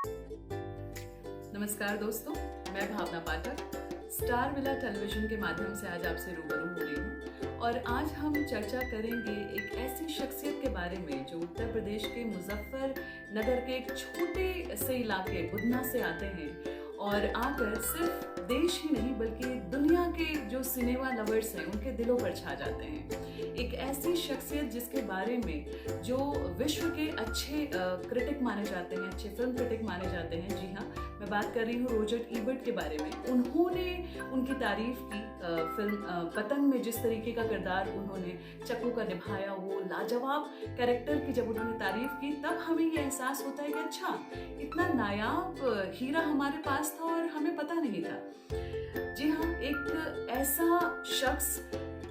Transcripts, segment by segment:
नमस्कार दोस्तों, मैं भावना पाठक स्टार विला टेलीविजन के माध्यम से आज आपसे रूबरू हो रही हूँ और आज हम चर्चा करेंगे एक ऐसी शख्सियत के बारे में जो उत्तर प्रदेश के मुजफ्फरनगर के एक छोटे से इलाके बुधना से आते हैं और आकर सिर्फ देश ही नहीं बल्कि दुनिया के जो सिनेमा लवर्स हैं उनके दिलों पर छा जाते हैं। एक ऐसी शख्सियत जिसके बारे में जो विश्व के अच्छे क्रिटिक माने जाते हैं, अच्छे फिल्म क्रिटिक माने जाते हैं। जी हाँ, मैं बात कर रही हूँ रॉजर इबर्ट के बारे में। उन्होंने उनकी तारीफ की फिल्म पतंग में जिस तरीके का किरदार उन्होंने चक्कू का निभाया, वो लाजवाब कैरेक्टर की जब उन्होंने तारीफ की तब हमें ये एहसास होता है कि अच्छा, इतना नायाब हीरा हमारे पास था और हमें पता नहीं था। जी हाँ, एक ऐसा शख्स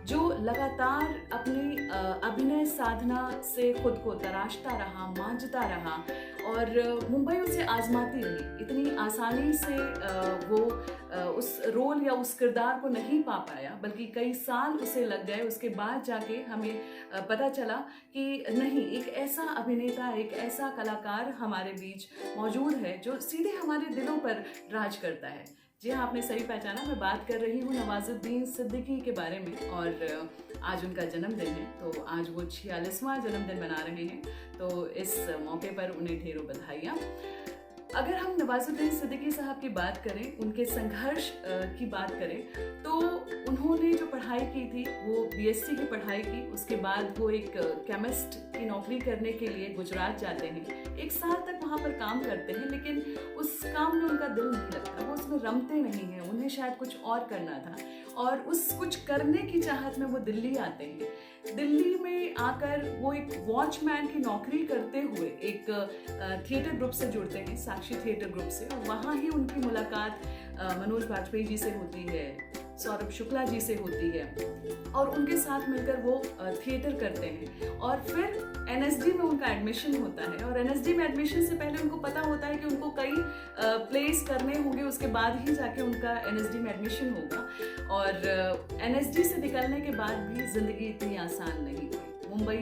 जो लगातार अपनी अभिनय साधना से खुद को तराशता रहा, मांझता रहा और मुंबई उसे आजमाती रही। इतनी आसानी से वो उस रोल या उस किरदार को नहीं पा पाया, बल्कि कई साल उसे लग गए। उसके बाद जाके हमें पता चला कि नहीं, एक ऐसा अभिनेता, एक ऐसा कलाकार हमारे बीच मौजूद है जो सीधे हमारे दिलों पर राज करता है। जी हाँ, आपने सही पहचाना, मैं बात कर रही हूँ नवाजुद्दीन सिद्दीकी के बारे में। और आज उनका जन्मदिन है, तो आज वो 46वां जन्मदिन मना रहे हैं, तो इस मौके पर उन्हें ढेरों बधाइयाँ। अगर हम नवाजुद्दीन सिद्दीकी साहब की बात करें, उनके संघर्ष की बात करें, तो उन्होंने जो पढ़ाई की थी वो बीएससी की पढ़ाई की। उसके बाद वो एक केमिस्ट की नौकरी करने के लिए गुजरात जाते हैं। 1 साल तक वहाँ पर काम करते हैं, लेकिन उस काम में उनका दिल नहीं लगता, वो उसमें रमते नहीं हैं। उन्हें शायद कुछ और करना था और उस कुछ करने की चाहत में वो दिल्ली आते हैं। दिल्ली में आकर वो एक वॉचमैन की नौकरी करते हुए एक थिएटर ग्रुप से जुड़ते हैं, साक्षी थिएटर ग्रुप से, और वहाँ ही उनकी मुलाकात मनोज बाजपेयी जी से होती है, सौरभ शुक्ला जी से होती है और उनके साथ मिलकर वो थिएटर करते हैं। और फिर एनएसडी में उनका एडमिशन होता है और एनएसडी में एडमिशन से पहले उनको पता होता है कि उनको कई प्लेस करने होंगे, उसके बाद ही जाके उनका एनएसडी में एडमिशन होगा। और एनएसडी से निकलने के बाद भी जिंदगी इतनी आसान नहीं थी। मुंबई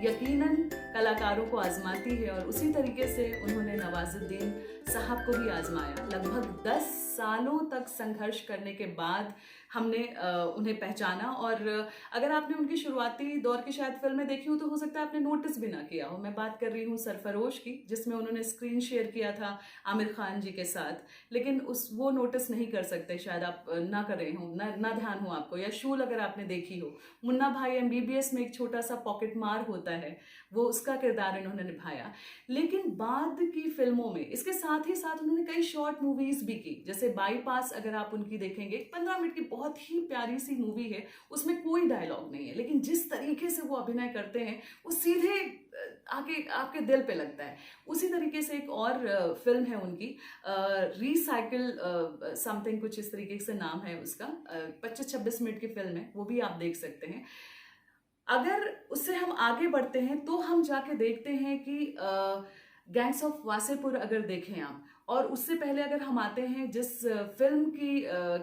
यकीनन कलाकारों को आजमाती है और उसी तरीके से उन्होंने नवाजुद्दीन साहब को भी आजमाया। लगभग 10 सालों तक संघर्ष करने के बाद हमने उन्हें पहचाना। और अगर आपने उनकी शुरुआती दौर की शायद फिल्में देखी हो तो हो सकता है आपने नोटिस भी ना किया हो। मैं बात कर रही हूँ सरफरोश की, जिसमें उन्होंने स्क्रीन शेयर किया था आमिर खान जी के साथ, लेकिन वो नोटिस नहीं कर सकते, शायद आप ना कर रहे हो, ना ध्यान हो आपको। या शूल अगर आपने देखी हो, मुन्ना भाई एमबीबीएस में एक छोटा सा पॉकेट मार होता है, वो उसका किरदार इन्होंने निभाया। लेकिन बाद की फिल्मों में इसके साथ ही साथ उन्होंने कई शॉर्ट मूवीज भी की, जैसे बाईपास अगर आप उनकी देखेंगे, 15 मिनट की बहुत ही प्यारी सी मूवी है, उसमें कोई डायलॉग नहीं है, लेकिन जिस तरीके से वो अभिनय करते हैं वो सीधे आके आपके दिल पे लगता है। उसी तरीके से एक और फिल्म है उनकी, रिसाइकिल समथिंग, कुछ इस तरीके से नाम है उसका, 25-26 मिनट की फिल्म है, वो भी आप देख सकते हैं। अगर उससे हम आगे बढ़ते हैं तो हम जाके देखते हैं कि गैंग्स ऑफ वासेपुर अगर देखें आप, और उससे पहले अगर हम आते हैं जिस फिल्म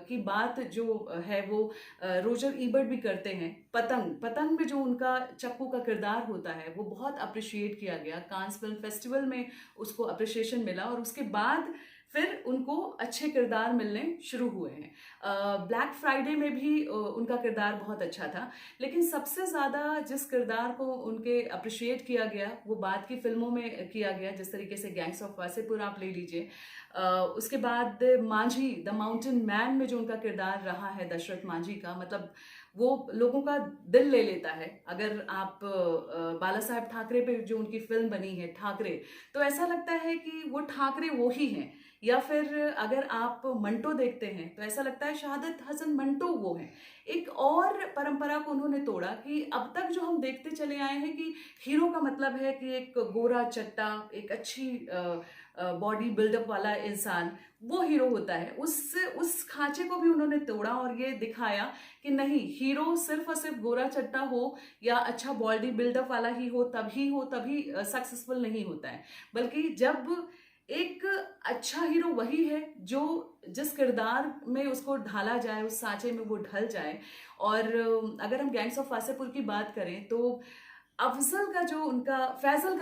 की बात जो है वो रॉजर इबर्ट भी करते हैं, पतंग में जो उनका चक्कू का किरदार होता है वो बहुत अप्रिशिएट किया गया। कांस फिल्म फेस्टिवल में उसको अप्रिशिएशन मिला और उसके बाद फिर उनको अच्छे किरदार मिलने शुरू हुए हैं। ब्लैक फ्राइडे में भी उनका किरदार बहुत अच्छा था, लेकिन सबसे ज़्यादा जिस किरदार को उनके अप्रिशिएट किया गया वो बाद की फिल्मों में किया गया, जिस तरीके से गैंग्स ऑफ वासेपुर आप ले लीजिए। उसके बाद मांझी द माउंटेन मैन में जो उनका किरदार रहा है दशरथ मांझी का, मतलब वो लोगों का दिल ले लेता है। अगर आप बाला साहेब ठाकरे पे जो उनकी फिल्म बनी है ठाकरे, तो ऐसा लगता है कि वो ठाकरे वो ही हैं। या फिर अगर आप मंटो देखते हैं तो ऐसा लगता है शहादत हसन मंटो वो हैं। एक और परंपरा को उन्होंने तोड़ा कि अब तक जो हम देखते चले आए हैं कि हीरो का मतलब है कि एक गोरा चट्टा, एक अच्छी बॉडी बिल्डअप वाला इंसान, वो हीरो होता है। उस खांचे को भी उन्होंने तोड़ा और ये दिखाया कि नहीं, हीरो सिर्फ और सिर्फ गोरा चट्टा हो या अच्छा बॉडी बिल्डअप वाला ही हो तभी सक्सेसफुल नहीं होता है, बल्कि जब एक अच्छा हीरो वही है जो जिस किरदार में उसको ढाला जाए, उस सांचे में वो ढल जाए। और अगर हम गैंग्स ऑफ वासेपुर की बात करें तो फैजल का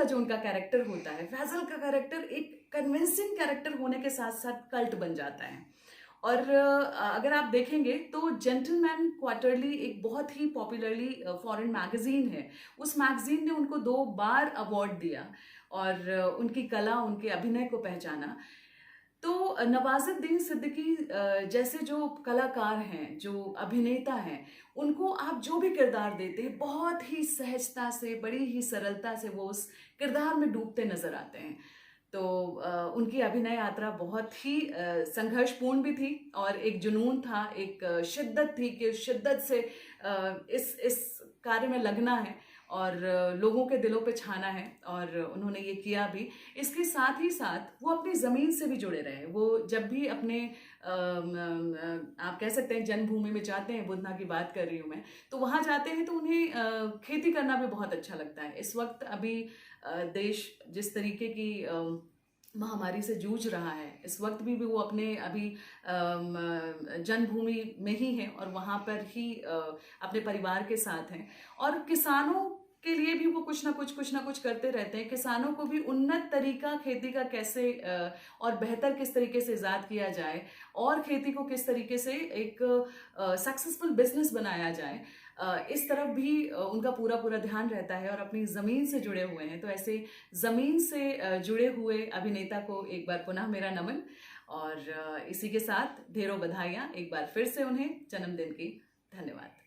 जो उनका कैरेक्टर होता है, फैजल का कैरेक्टर एक कन्विंसिंग कैरेक्टर होने के साथ साथ कल्ट बन जाता है। और अगर आप देखेंगे तो जेंटलमैन क्वार्टरली एक बहुत ही पॉपुलरली फॉरेन मैगजीन है। उस मैगजीन ने उनको 2 बार अवार्ड दिया और उनकी कला, उनके अभिनय को पहचाना। तो नवाजुद्दीन सिद्दीकी जैसे जो कलाकार हैं, जो अभिनेता हैं, उनको आप जो भी किरदार देते हैं बहुत ही सहजता से, बड़ी ही सरलता से वो उस किरदार में डूबते नजर आते हैं। तो उनकी अभिनय यात्रा बहुत ही संघर्षपूर्ण भी थी और एक जुनून था, एक शिद्दत थी कि शिद्दत से इस कार्य में लगना है और लोगों के दिलों पे छाना है, और उन्होंने ये किया भी। इसके साथ ही साथ वो अपनी ज़मीन से भी जुड़े रहे। वो जब भी अपने आप कह सकते हैं जन्मभूमि में जाते हैं, बुधना की बात कर रही हूँ मैं, तो वहाँ जाते हैं तो उन्हें खेती करना भी बहुत अच्छा लगता है। इस वक्त अभी देश जिस तरीके की महामारी से जूझ रहा है, इस वक्त भी वो अपने अभी जन्मभूमि में ही हैं और वहाँ पर ही अपने परिवार के साथ हैं। और किसानों के लिए भी वो कुछ ना कुछ करते रहते हैं। किसानों को भी उन्नत तरीका खेती का कैसे और बेहतर किस तरीके से ईजाद किया जाए और खेती को किस तरीके से एक सक्सेसफुल बिजनेस बनाया जाए, इस तरफ भी उनका पूरा ध्यान रहता है और अपनी ज़मीन से जुड़े हुए हैं। तो ऐसे ज़मीन से जुड़े हुए अभिनेता को एक बार पुनः मेरा नमन, और इसी के साथ ढेरों बधाइयाँ एक बार फिर से उन्हें जन्मदिन की। धन्यवाद।